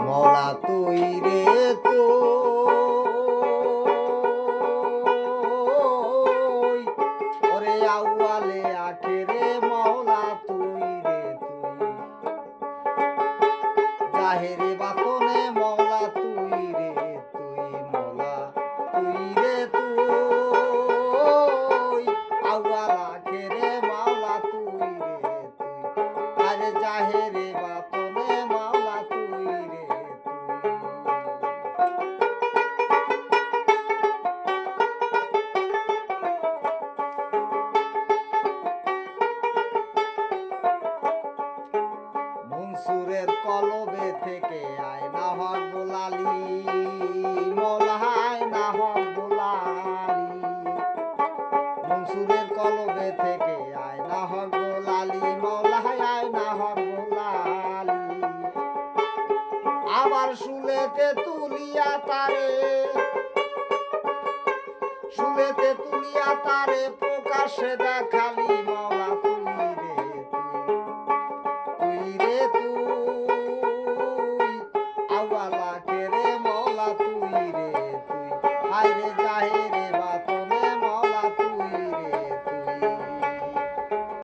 মওলা তুই রে তুই, ওরে আউয়ালে আখেরে মওলা তুই রে তুই, জাহেরে বাতনে মওলা তুই রে তুই, মওলা তুই রে তুই, আউয়াল আখেরে মওলা তুই রে তুই, আরে জাহেরে বাতনে মওলা তুই রে তুই। মনসুরের কলবে থেকে আয়না হক বোলালি, মওলা আয়না হক বোলালি, মনসুরের কলবে থেকে আয়না হক বোলালি, মওলা আয়না হক বোলালি, আবার শুলেতে তুলিয়া তারে, শুলেতে তুলিয়া তারে প্রকাশ্যে দেখালি, মওলা তুই রে তুই, তুই রে তুই, আউয়াল আখেরে মওলা তুই রে তুই, হায়রে জাহেরে বাতনে